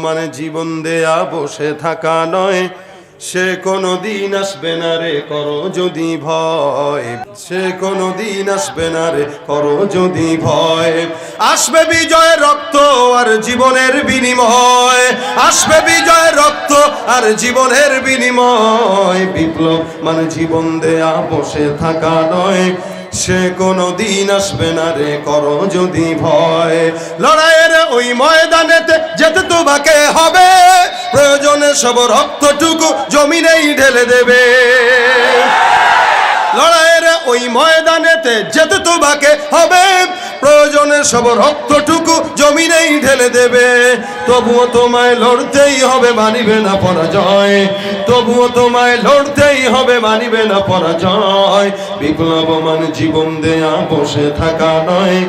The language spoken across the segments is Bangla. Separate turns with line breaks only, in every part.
মানে জীবন দেয়া বসে থাকা নয়, সে কোনো দিন আসবে না রে করো যদি ভয়, সে কোনো দিন আসবে না রে করো যদি ভয়। আসবে বিজয় রক্ত আর জীবনের বিনিময়, আসবে বিজয় রক্ত আর জীবনের বিনিময়। বিপ্লব মানে জীবন দেয়া বসে থাকা নয়, সে কোনো দিন আসবে না রে করো যদি ভয়। লড়াইয়ের ওই ময়দানেতে যেতে তোমাকে হবে, প্রয়োজনে সব রক্তটুকু জমিনেই ঢেলে দেবে। লড়াইয়ের ওই ময়দানেতে যেতে তোমাকে হবে, প্রয়োজনে সব রক্তটুকু জমিনেই ঢেলে দেবে। তবুও তোমায় লড়তেই হবে, মানিবে না পরাজয়, তবুও তোমায় লড়তেই হবে, মানিবে না পরাজয়। বিপ্লব মানে জীবন দেয়া বসে থাকা নয়,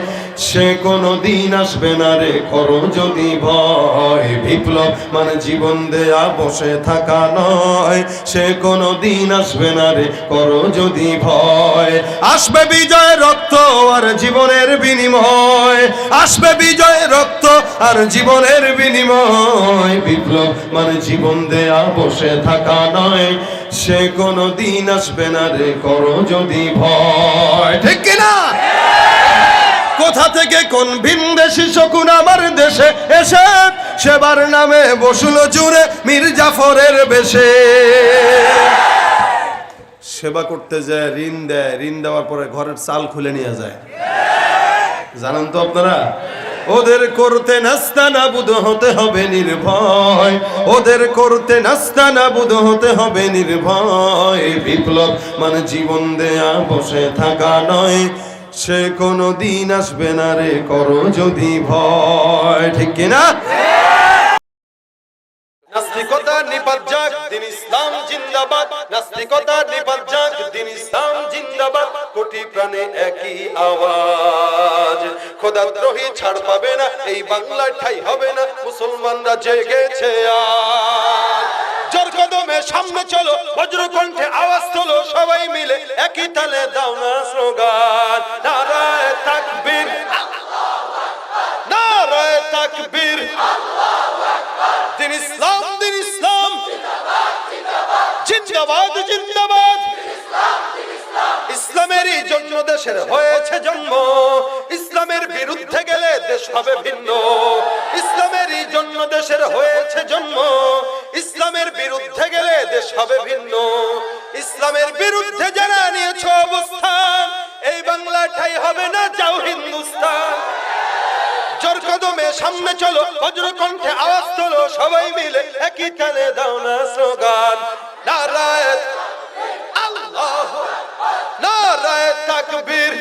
সে কোনো দিন আসবে না রে করো যদি ভয়। বিপ্লব মানে জীবন দেয়া বসে থাকা নয়, সে কোনো দিন আসবে না রে করো যদি ভয়। আসবে বিজয় রক্ত আর জীবনের বিনিময়, আসবে বিজয় রক্ত আর জীবনের বিনিময়। বিপ্লব মানে জীবন দেয়া বসে থাকা নয়, সে কোনো দিন আসবে না রে করো যদি ভয়। ঠিক কিনা? কোথা থেকে কোন ভিনদেশি শকুন আমার দেশে এসে সেবার নামে বসলো জুড়ে মীর জাফরের বেশে। সেবা করতে যায় ঋণ দেয়, ঋণ দেওয়ার পরে ঘরের চাল খুলে নিয়ে যায়, জানেন তো আপনারা? ওদের করতে নাস্তানাবুদ হতে হবে নির্ভয়, ওদের করতে নাস্তানাবুদ হতে হবে নির্ভয়। বিপ্লব মানে জীবন দেয়া বসে থাকা নয়, সে কোনো দিন আসবে না রে করো যদি ভয়। ঠিক কিনা? নাস্তিকতা নিপাত যাক, দিন ইসলাম জিন্দাবাদ, নাস্তিকতা নিপাত যাক, দিন ইসলাম জিন্দাবাদ। কোটি প্রাণে একই আওয়াজ, খোদাদ্রোহী ছাড় পাবে না, এই বাংলায় ঠাই হবে না, মুসলমানরা জেগেছে আজ। জোর কদমে সামনে চলো, বজ্র কণ্ঠে আওয়াজ তোলো, সবাই মিলে একই তালে দাও না স্লোগান। নারায়ে তাকবীর, নারায়ে তাকবীর, দিন ইসলাম, দিন ইসলাম জিন্দাবাদ, জিন্দাবাদ। ইসলামেরই জন্য দেশের হয়েছে জন্ম, ইসলামের বিরুদ্ধে গেলে দেশ হবে ভিন্ন। ইসলামেরই জন্য দেশের হয়েছে জন্ম, ইসলামের বিরুদ্ধে গেলে দেশ হবে ভিন্ন। ইসলামের বিরুদ্ধে যারা নিয়েছ অবস্থান, এই বাংলা ঠাই হবে না, যাও হিন্দুস্তান। জোর কদমে সামনে চলো, বজ্র কণ্ঠে আওয়াজ তোলো, সবাই মিলে একই তালে দাও না স্লোগান। নারায়ে আল্লাহু আকবার, নারায়ে তাকবীর।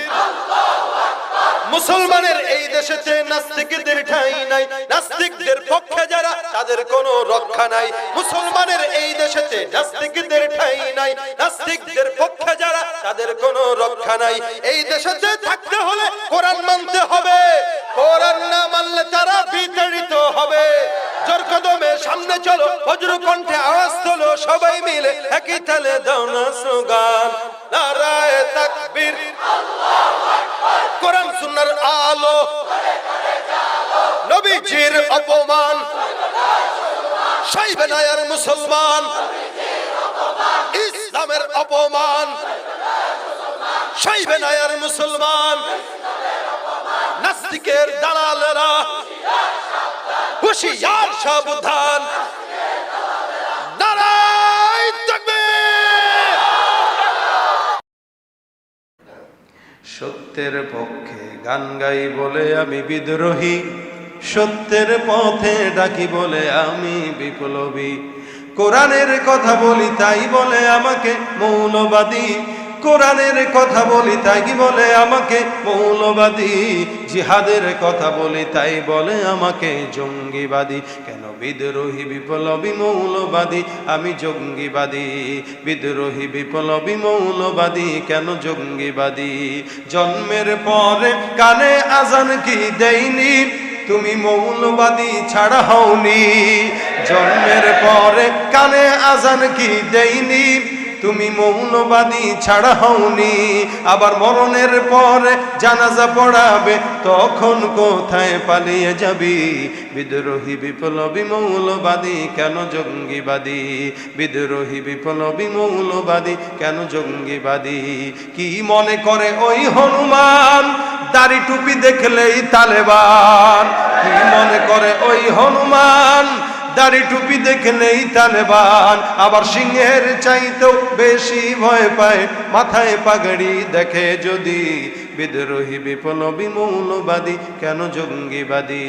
মুসলমানের এই দেশেতে নাস্তিকদের ঠাঁই নাই, নাস্তিকদের পক্ষে যারা তাদের কোনো রক্ষা নাই। মুসলমানের এই দেশেতে নাস্তিকদের ঠাঁই নাই, নাস্তিকদের পক্ষে যারা তাদের কোনো রক্ষা নাই। এই দেশেতে থাকতে হলে কোরআন মানতে হবে, কোরআন না মানলে তারা বিতাড়িত হবে। জোর কদমে সামনে চলো, বজ্র কণ্ঠে আওয়াজ তোলো, সবাই মিলে একই তালে দাও না স্লোগান। নারায়ে তাকবীর, আল্লাহু আকবার। কোরআন সুন্নাহর আলো, নবীজির অপমান সইবে না আর মুসলমান, ইসলামের অপমান সইবে না আর মুসলমান। নাস্তিকের দালালেরা হুঁশিয়ার সাবধান। নারায়ে তাকবীর। সত্যের পক্ষে গান গাই বলে আমি বিদ্রোহী, সত্যের পথে ডাকি বলে আমি বিপ্লবী। কোরআনের কথা বলি তাই বলে আমাকে মৌলবাদী, কোরআনের কথা বলি তাই বলে আমাকে মৌলবাদী। জিহাদের কথা বলি তাই বলে আমাকে জঙ্গিবাদী। কেন বিদ্রোহী বিপ্লবী মৌলবাদী, আমি জঙ্গিবাদী। বিদ্রোহী বিপ্লবী মৌলবাদী, কেন জঙ্গিবাদী? জন্মের পরে কানে আজান কি দেইনি, তুমি মৌলবাদী ছাড়া হওনি। জন্মের পরে কানে আজান কি দেইনি, তুমি মৌলবাদী ছাড়া হওনি। আবার মরণের পরে জানাজা পড়াবে, তখন কোথায় পালিয়ে যাবি? বিদ্রোহী বিপ্লবী মৌলবাদী কেন জঙ্গিবাদী? বিদ্রোহী বিপ্লবী মৌলবাদী কেন জঙ্গিবাদী? কি মনে করে ওই হনুমান, দাড়ি টুপি দেখলেই তালেবান? কি মনে করে ওই হনুমান, দাড়ি টুপি দেখলেই তালেবান? আবার সিংহের চাইতেও বেশি ভয় পায় মাথায় পাগড়ি দেখে যদি। বিদ্রোহী বিপ্লবী মৌলবাদী কেন জঙ্গিবাদী?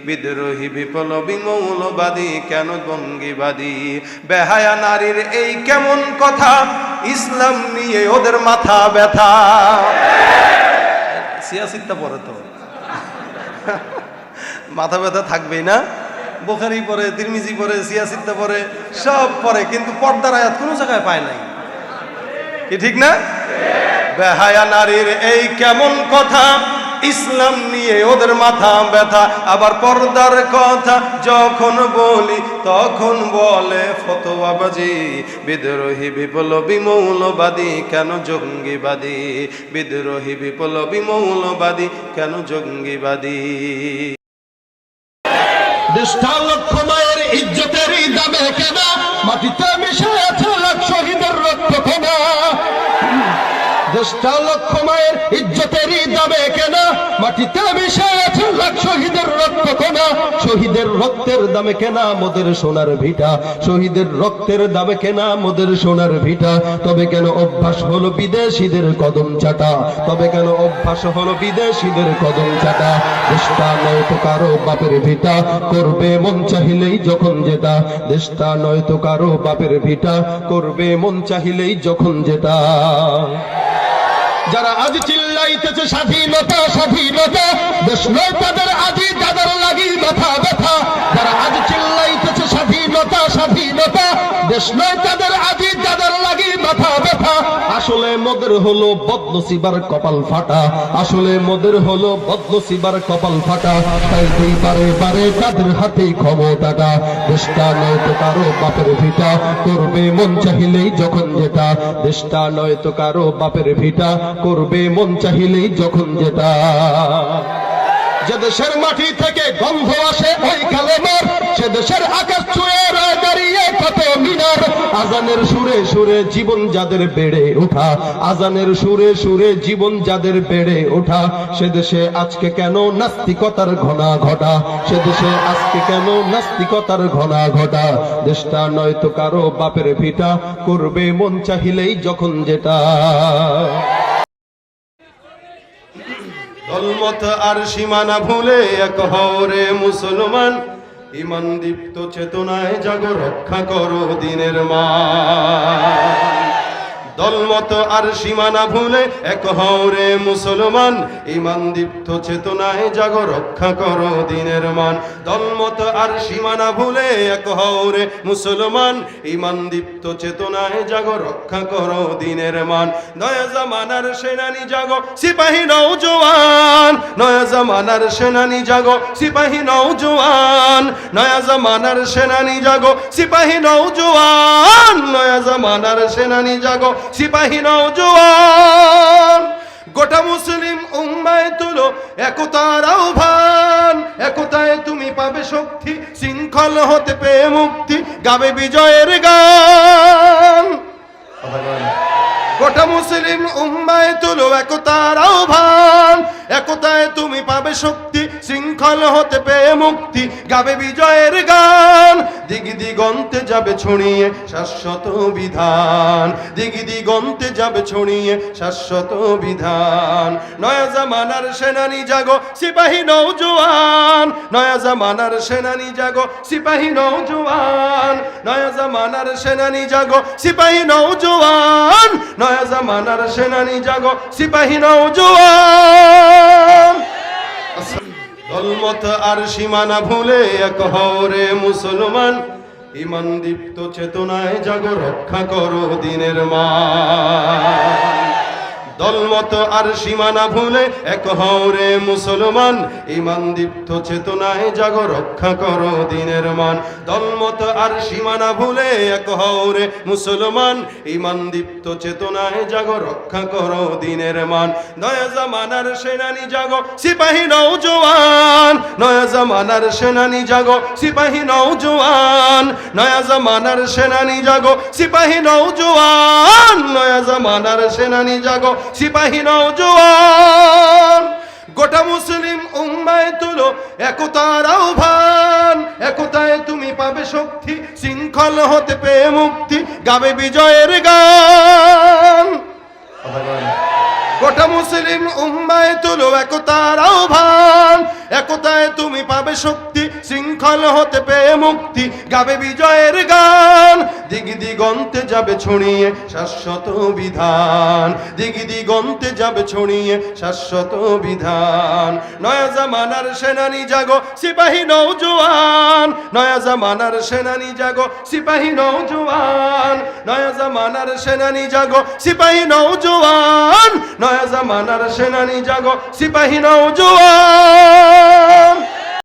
বিদ্রোহী বিপ্লবী মৌলবাদী কেন জঙ্গিবাদী? বেহায়া নারীর এই কেমন কথা, ইসলাম নিয়ে ওদের মাথা ব্যথা। সিয়াসিতটা পড়ে তো মাথা ব্যথা থাকবেই না? বুখারী পড়ে, তিরমিজি পড়ে, সিয়াসিতটা পড়ে, সব পড়ে, কিন্তু পর্দার আয়াত কোনো জায়গায় পায় নাই। কি ঠিক না? বেহায়া নারীর এই কেমন কথা, ইসলাম নিয়ে ওদের মাথা ব্যথা। আবার পর্দার কথা যখন বলি তখন বলে ফতোয়াবাজি। বিদ্রোহী বিপ্লবী মৌলবাদী কেন জঙ্গিবাদী? বিদ্রোহী বিপ্লবী মৌলবাদী কেন জঙ্গিবাদী?
দেশটা লক্ষ মায়ের ইজ্জতের দামে কেনা, মাটিতে মিশে আছে লাখ শহীদের রক্ত কেনা। দেশটা লক্ষ মায়ের ইজ্জতের দামে কেনা, মাটিতে মিশে আছে লাখ শহীদের রক্ত কেনা। শহীদের রক্তের দামে কেনা মোদের সোনার ভিটা, শহীদের রক্তের দামে কেনা মোদের সোনার ভিটা। তবে কেন অভ্যাস হলো বিদেশিদের কদম চাটা? তবে কেন অভ্যাস হলো বিদেশিদের কদম চাটা? দেশটা নয় তো কারো বাপের ভিটা, করবে মন চাহিলেই যখন যেটা। দেশটা নয় তো কারো বাপের ভিটা, করবে মন চাহিলেই যখন যেটা। যারা আজ চিল্লাইতেছে স্বাধীনতা স্বাধীনতা, দেশ নয় তাদের আজই যাদের লাগি মাথা ব্যথা। যারা আজ চিল্লাইতেছে স্বাধীনতা স্বাধীনতা, দেশ নয় তাদের আজই যাদের লাগি মাথা ব্যথা। আসলে মোদের হলো বদনসিবার কপাল ফাটা, আসলে মোদের হলো বদনসিবার কপাল ফাটা। তাই দুই বারে বারে তাদের হাতেই ক্ষমতাটা। দেশটা নয় তো কারো বাপের ভিটা, করবে মন চাহিলেই যখন যেটা। দেশটা নয় তো কারো বাপের ভিটা, করবে মন চাহিলেই যখন যেটা। যে দেশের মাটি থেকে গন্ধ আসে ওই কালেমার, সে দেশের আকাশ ছুঁয়ে রয়ে দাঁড়িয়ে কত মিনার। আজানের সুরে সুরে জীবন যাদের বেড়ে ওঠা, আজানের সুরে সুরে জীবন যাদের বেড়ে ওঠা। সে দেশে আজকে কেন নাস্তিকতার ঘনা ঘটা? সে দেশে আজকে কেন নাস্তিকতার ঘনা ঘটা? দেশটা নয় তো কারো বাপের ভিটা, করবে মন চাহিলেই যখন যেটা।
দলমত আর সীমানা ভুলে এক হও রে মুসলমান, ইমান দীপ্ত চেতনায় জাগো রক্ষা করো দিনের মান। দলমত আর সীমানা ভুলে এক হও রে মুসলমান, ইমান দীপ্ত চেতনায় জাগো রক্ষা করো দিনের মান। দলমত আর সীমানা ভুলে এক হও রে মুসলমান, ইমান দীপ্ত চেতনায় জাগো রক্ষা করো দিনের মান। নয়া জামানার সেনানি জাগো সিপাহী নওজোয়ান, নয়া জামানার সেনানি জাগো সিপাহী নওজোয়ান। নয়া জামানার সেনানি জাগো সিপাহী নওজোয়ান, নয়া জামানার সেনানি জাগো সিপাহী নওজোয়ান। গোটা মুসলিম উম্মায় তুলো একতার আহ্বান, একতায় তুমি পাবে শক্তি, শৃঙ্খল হতে পেয়ে মুক্তি, গাবে বিজয়ের গান। গোটা মুসলিম উম্মায় তুলো একতার আহ্বান, একতায় তুমি পাবে শক্তি, শৃঙ্খল হতে পেয়ে মুক্তি, গাবে বিজয়ের গান। দিগ দিগন্তে যাবে ছড়িয়ে শাশ্বত বিধান, দিগ দিগন্তে যাবে ছড়িয়ে শাশ্বত বিধান। নয়া জামানার সেনানি জাগো সিপাহী নওজোয়ান, নয়া জামানার সেনানি জাগো সিপাহী নওজোয়ান। নয়া জামানার সেনানি জাগো সিপাহী নওজোয়ান, নয়া জামানার সেনানি জাগো সিপাহী নওজোয়ান। দলমত আর সীমানা ভুলে এক হও রে মুসলমান, ইমান দীপ্ত চেতনায় জাগো রক্ষা করো দিনের মান। দলমত আর সীমানা ভুলে এক হওরে মুসলমান, ইমান দীপ্ত চেতনায় জাগো রক্ষা করো দিনের মান। দলমত আর সীমানা ভুলে এক হওরে মুসলমান, ইমান দীপ্ত চেতনায় জাগো রক্ষা করো দিনের মান। নয়া জামানার সেনানি জাগো সিপাহী নওজোয়ান, নয়া জামানার সেনানি জাগো সিপাহী নওজোয়ান, নয়া জামানার সেনানি জাগো সিপাহী নওজোয়ান, নয়া জামানার সেনানি জাগো সিপাহী নওজোয়ান। গোটা মুসলিম উম্মায় তুলো একতার আহ্বান, একতায় তুমি পাবে শক্তি, শৃঙ্খল হতে পেয়ে মুক্তি, গাবে বিজয়ের গান। গোটা মুসলিম উম্মায় তুলো একতার আহ্বান, একতায় তুমি পাবে শক্তি, শৃঙ্খল হতে পেয়ে মুক্তি, গাবে বিজয়ের গান। দিগ দিগন্তে যাবে ছড়িয়ে শাশ্বত বিধান, দিগ দিগন্তে যাবে ছড়িয়ে শাশ্বত বিধান। নয়া জামানার সেনানি জাগো সিপাহী নওজোয়ান, নয়া জামানার সেনানি জাগো সিপাহী নওজোয়ান, নয়া জামানার সেনানি জাগো সিপাহী নওজোয়ান, নয়া জামানার সেনানি জাগো সিপাহী নওজোয়ান।